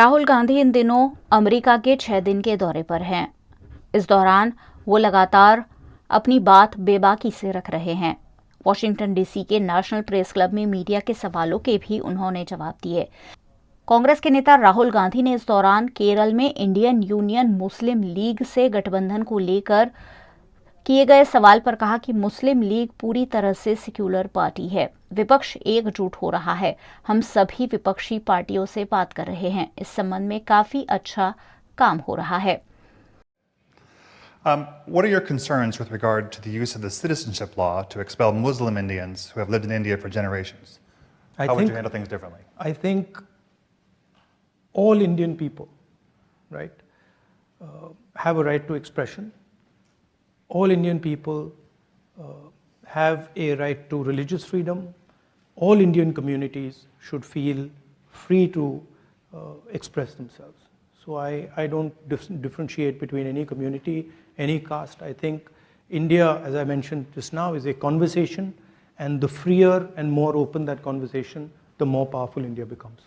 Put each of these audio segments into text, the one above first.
राहुल गांधी इन दिनों अमेरिका के 6 दिन के दौरे पर हैं। इस दौरान वो लगातार अपनी बात बेबाकी से रख रहे हैं। वॉशिंगटन डीसी के नेशनल प्रेस क्लब में मीडिया के सवालों के भी उन्होंने जवाब दिए। कांग्रेस के नेता राहुल गांधी ने इस दौरान केरल में इंडियन यूनियन मुस्लिम लीग से गठबंधन को लेकर किए गए सवाल पर कहा कि मुस्लिम लीग पूरी तरह से सेक्युलर पार्टी है, विपक्ष एकजुट हो रहा है। हम सभी विपक्षी पार्टियों से बात कर रहे हैं, इस संबंध में काफी अच्छा काम हो रहा है। What are your concerns with regard to the use of the citizenship law to expel Muslim Indians who have lived in India for generations? How would you handle things differently? I think all Indian people, right, have a right to expression. All Indian people have a right to religious freedom. All Indian communities should feel free to express themselves. So I don't differentiate between any community, any caste. I think India, as I mentioned just now, is a conversation, and the freer and more open that conversation, the more powerful India becomes.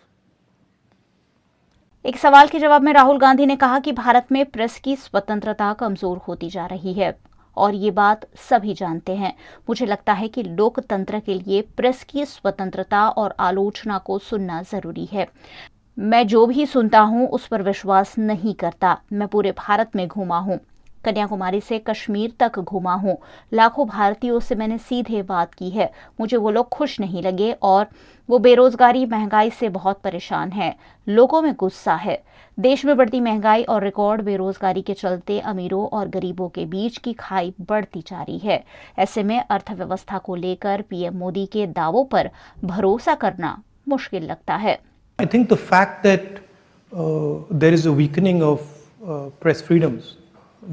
एक सवाल के जवाब में राहुल गांधी ने कहा कि भारत में press की स्वतंत्रता कमजोर होती जा रही है और ये बात सभी जानते हैं। मुझे लगता है कि लोकतंत्र के लिए प्रेस की स्वतंत्रता और आलोचना को सुनना जरूरी है। मैं जो भी सुनता हूं उस पर विश्वास नहीं करता। मैं पूरे भारत में घूमा हूं, कन्याकुमारी से कश्मीर तक घूमा हूं, लाखों भारतीयों से मैंने सीधे बात की है। मुझे वो लोग खुश नहीं लगे और वो बेरोजगारी, महंगाई से बहुत परेशान हैं। लोगों में गुस्सा है। देश में बढ़ती महंगाई और रिकॉर्ड बेरोजगारी के चलते अमीरों और गरीबों के बीच की खाई बढ़ती जा रही है। ऐसे में अर्थव्यवस्था को लेकर पीएम मोदी के दावों पर भरोसा करना मुश्किल लगता है। I think the fact that there is a weakening of press freedoms,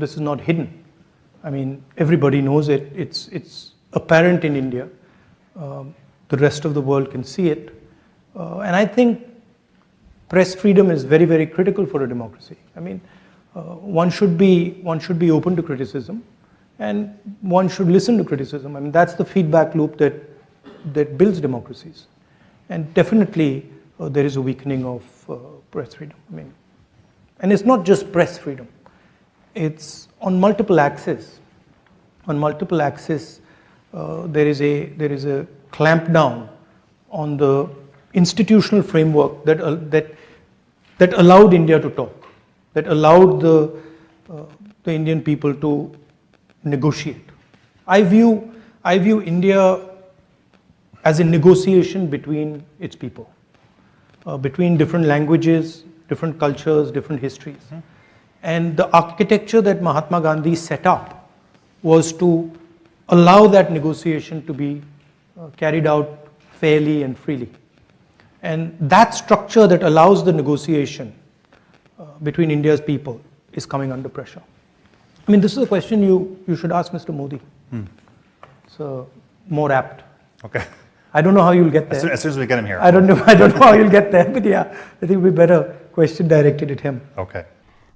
this is not hidden. I mean, everybody knows it. It's apparent in India. The rest of the world can see it. And I think press freedom is very, very critical for a democracy. I mean, one should be open to criticism, and one should listen to criticism. I mean, that's the feedback loop that builds democracies. And definitely, there is a weakening of press freedom. I mean, and it's not just press freedom. It's on multiple axes. On multiple axes, there is a clampdown on the institutional framework that allowed India to talk, that allowed the Indian people to negotiate. I view India as a negotiation between its people, between different languages, different cultures, different histories. Mm-hmm. And the architecture that Mahatma Gandhi set up was to allow that negotiation to be carried out fairly and freely. And that structure that allows the negotiation between India's people is coming under pressure. I mean, this is a question you should ask Mr. Modi. So more apt. Okay. I don't know how you'll get there. As soon as we get him here. I don't know how you'll get there, but yeah, I think it would be better question directed at him. Okay.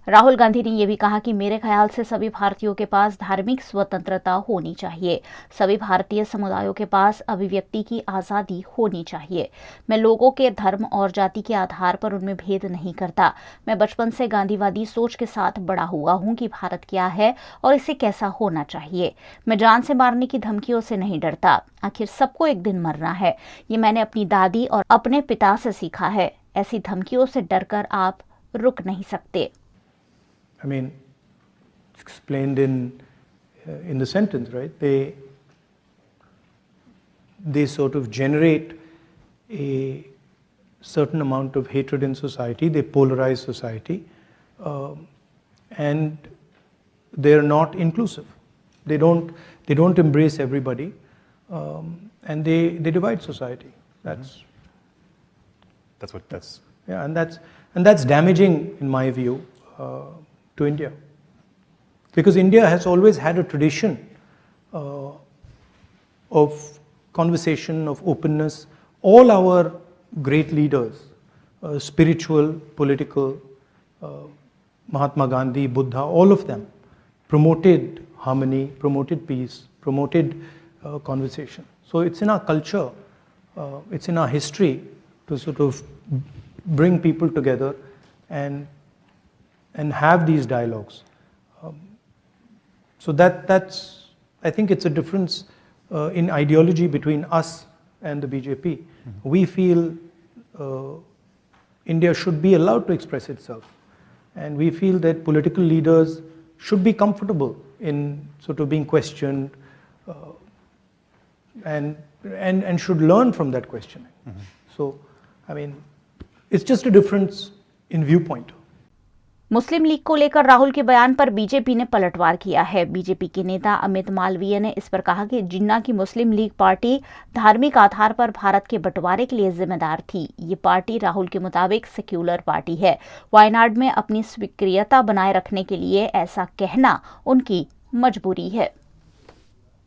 Rahul Gandhi ने यह भी कहा कि मेरे ख्याल से सभी भारतीयों के पास धार्मिक स्वतंत्रता होनी चाहिए। सभी भारतीय समुदायों के पास अभिव्यक्ति की आज़ादी होनी चाहिए। मैं लोगों के धर्म और जाति के आधार पर उनमें भेद नहीं करता। मैं बचपन से गांधीवादी सोच के साथ बड़ा हुआ हूं कि भारत क्या है और इसे कैसा होना चाहिए। मैं जान से मारने की धमकियों से नहीं डरता। आखिर सबको एक दिन मरना है। ये मैंने अपनी दादी और अपने पिता से सीखा है। ऐसी धमकियों से डरकर आप रुक नहीं सकते। I mean, it's explained in the sentence, right? They sort of generate a certain amount of hatred in society. They polarize society, and they're not inclusive. They don't embrace everybody, and they divide society. That's yeah, and that's damaging in my view. To India, because India has always had a tradition of conversation, of openness. All our great leaders, spiritual, political, Mahatma Gandhi, Buddha, all of them promoted harmony, promoted peace, promoted conversation. So it's in our culture, it's in our history to sort of bring people together and have these dialogues. So that's, I think it's a difference in ideology between us and the BJP. We feel India should be allowed to express itself, and we feel that political leaders should be comfortable in sort of being questioned and should learn from that questioning. So, I mean, it's just a difference in viewpoint. Muslim league को लेकर राहुल के बयान पर BJP ने पलटवार किया है। BJP के नेता अमित मालवीय ने इस पर कहा कि जिन्ना की मुस्लिम लीग पार्टी धार्मिक आधार पर भारत के बंटवारे के लिए जिम्मेदार थी। ये पार्टी राहुल के मुताबिक सेक्युलर पार्टी है। वायनाड में अपनी स्वीक्रियता बनाए रखने के लिए ऐसा कहना उनकी मजबूरी है।